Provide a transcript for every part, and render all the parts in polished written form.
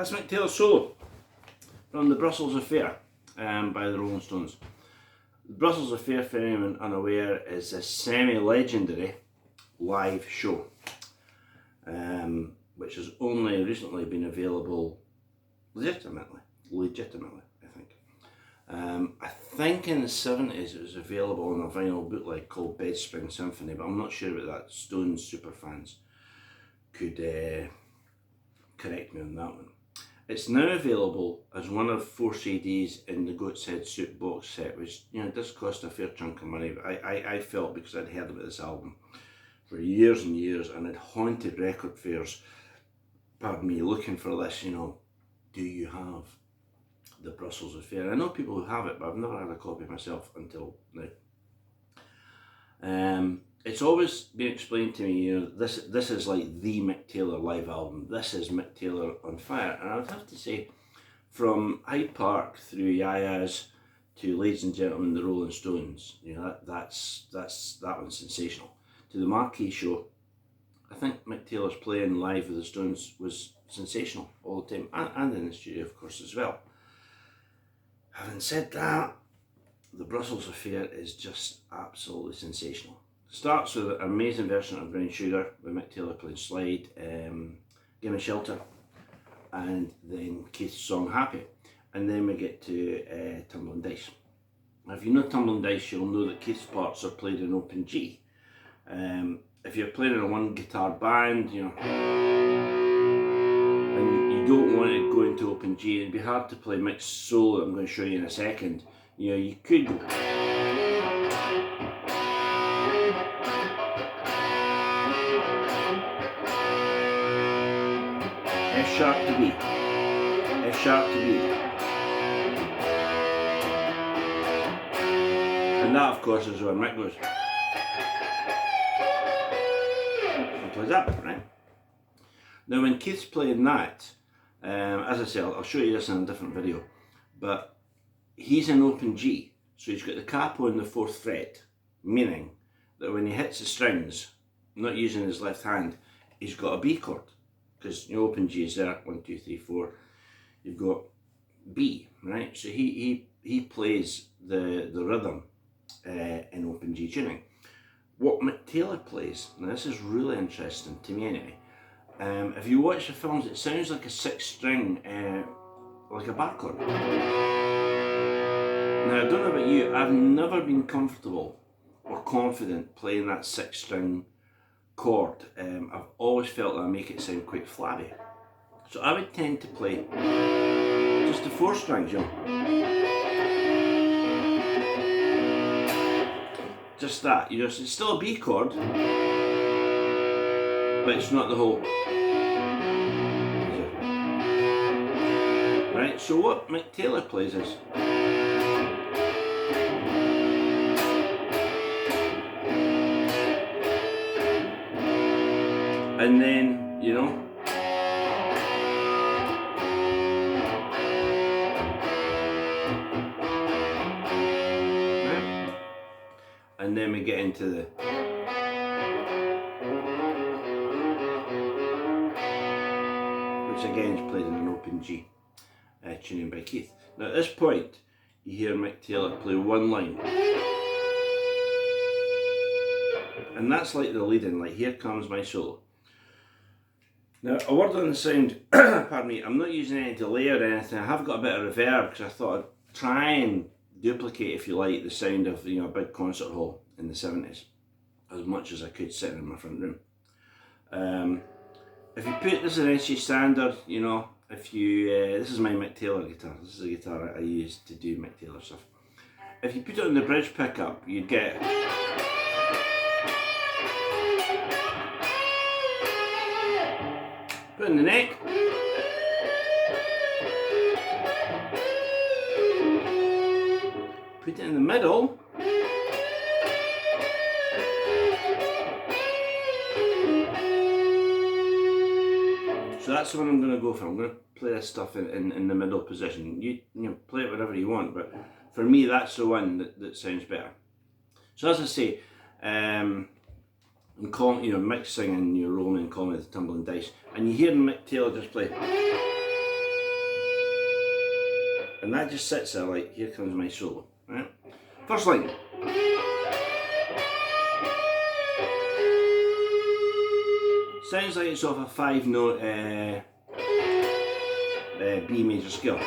That's Mick Taylor's solo from the Brussels Affair by the Rolling Stones. The Brussels Affair, for anyone unaware, is a semi-legendary live show which has only recently been available legitimately, I think in the 70s it was available on a vinyl bootleg called Bed Spring Symphony, but I'm not sure about that. Stones superfans could correct me on that one. It's now available as one of 4 CDs in the Goat's Head Soup box set, which, you know, does cost a fair chunk of money, but I felt, because I'd heard about this album for years and years and had haunted record fairs, pardon me, looking for this, you know, do you have the Brussels Affair? I know people who have it, but I've never had a copy myself until now. It's always been explained to me, you know, this is like the Mick Taylor live album. This is Mick Taylor on fire. And I would have to say, from Hyde Park through Yayas to Ladies and Gentlemen, the Rolling Stones, you know, that one's sensational. To the Marquee show, I think Mick Taylor's playing live with the Stones was sensational all the time, and in the studio, of course, as well. Having said that, the Brussels Affair is just absolutely sensational. Starts with an amazing version of Brown Sugar with Mick Taylor playing slide, Give Me Shelter, and then Keith's song Happy. And then we get to Tumbling Dice. Now, if you know Tumbling Dice, you'll know that Keith's parts are played in open G. If you're playing in a one guitar band, you know, and you don't want to go into open G, it'd be hard to play Mick's solo that I'm going to show you in a second. You know, you could F sharp to B, F sharp to B, and that, of course, is where Mick goes. Plays that bit, right? Now, when Keith's playing that, as I say, I'll show you this in a different video, but he's in open G, so he's got the capo in the 4th fret, meaning that when he hits the strings, not using his left hand, he's got a B chord, because, you know, open G is there, 1, 2, 3, 4, you've got B, right? So he plays the rhythm in open G tuning. What Mick Taylor plays, now this is really interesting to me anyway, if you watch the films, it sounds like a 6-string, like a bar chord. Now, I don't know about you, I've never been comfortable or confident playing that 6-string chord. I've always felt that I make it sound quite flabby. So I would tend to play just the 4 strings, you know. Just that, you know, so it's still a B chord, but it's not the whole. Right, so what Mick Taylor plays is, and then, you know, and then we get into the, which again is played in an open G, tuning by Keith. Now at this point, you hear Mick Taylor play one line, and that's like the lead-in, like here comes my solo. Now, a word on the sound, pardon me, I'm not using any delay or anything. I have got a bit of reverb because I thought I'd try and duplicate, if you like, the sound of, you know, a big concert hall in the 70s as much as I could sitting in my front room. If you put this in SG standard, you know, if you this is my Mick Taylor guitar. This is a guitar I use to do Mick Taylor stuff. If you put it on the bridge pickup, you'd get put it in the neck. Put it in the middle. So that's the one I'm going to go for. I'm going to play this stuff in the middle position. You know, play it whatever you want, but for me that's the one that sounds better. So as I say, I'm calling, you know, Mick singing, you're rolling and calling it the Tumbling Dice, and you hear Mick Taylor just play. And that just sits there like, here comes my solo, right? First line. Sounds like it's off a 5-note B major scale.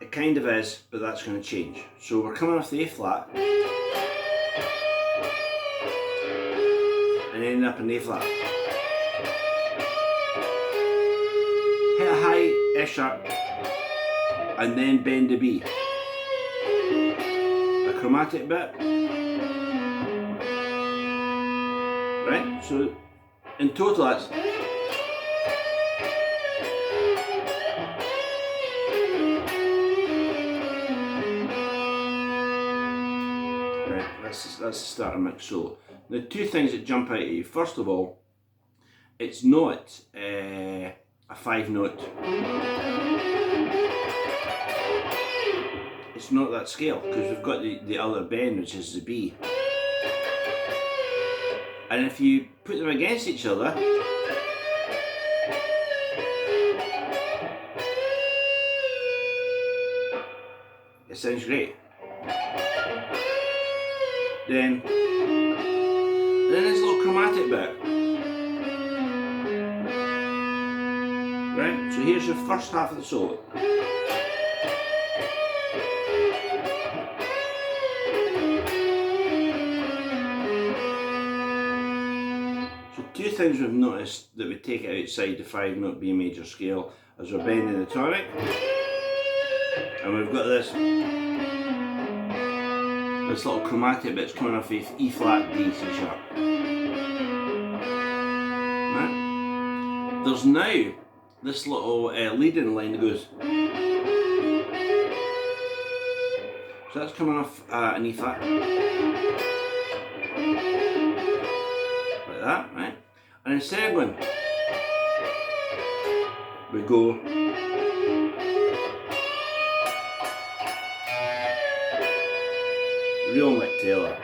It kind of is, but that's going to change. So we're coming off the A flat and ending up in A flat. Hit a high F sharp and then bend the B. A chromatic bit. Right? So in total that's that's the start of Mick's solo. The two things that jump out at you. First of all, it's not a 5-note. It's not that scale because we've got the other bend, which is the B. And if you put them against each other, it sounds great. Then this little chromatic bit. Right, so here's your first half of the solo. So two things we've noticed that we take it outside the 5-note B major scale as we're bending the tonic. And we've got this little chromatic bit's coming off E flat, D, C sharp. Right? There's now this little leading line that goes. So that's coming off an E flat. Like that, right? And instead of going, we go. Real Mick Taylor.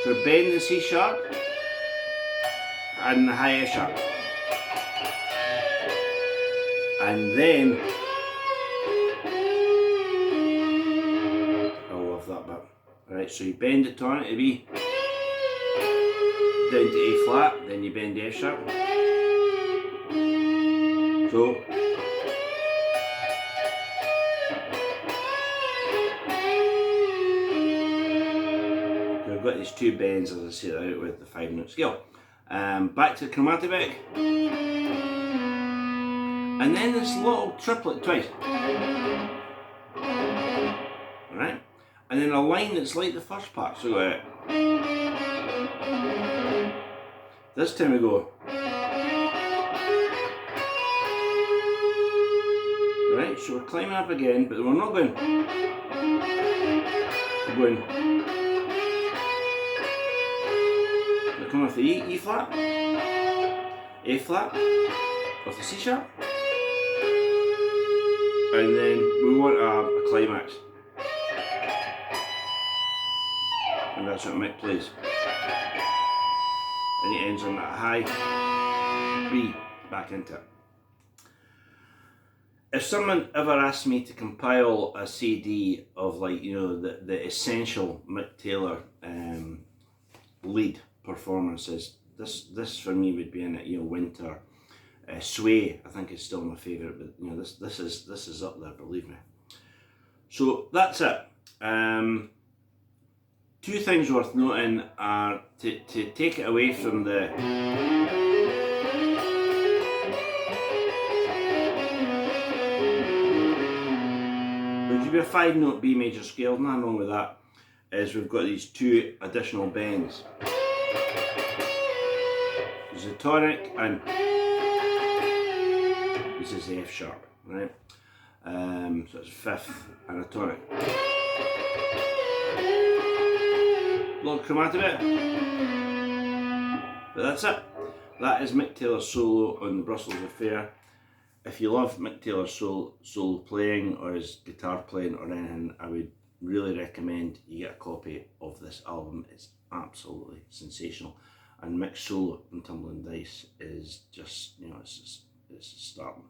So we're bending the C sharp and the high F sharp. And then, I love that bit. Alright, so you bend the tonic to B, down to A flat, then you bend the F sharp. So, we've got these two bends, as I said, out with the 5-note scale. Back to the chromatic bit. And then this little triplet twice. Alright? And then a line that's like the first part. So go out. This time we go. Right, so we're climbing up again, but we're not going. We're going. We're coming off the E flat, A flat, off the C sharp, and then we want a climax. And that's what Mick plays. And it ends on that high B, back into it. If someone ever asked me to compile a CD of, like, you know, the essential Mick Taylor lead performances, this for me would be in it, you know, Winter. Sway, I think, is still my favourite, but you know, this is up there, believe me. So that's it. Two things worth noting are to take it away from the would you be a 5-note B major scale, nothing wrong with that, is we've got these two additional bends. There's a tonic and this is the F sharp, right? So it's 5th and a tonic. Little chromatic bit. But that's it. That is Mick Taylor's solo on the Brussels Affair. If you love Mick Taylor's solo playing or his guitar playing or anything, I would really recommend you get a copy of this album. It's absolutely sensational. and Mick's solo in Tumbling Dice is just, it's startling.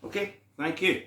Okay, thank you.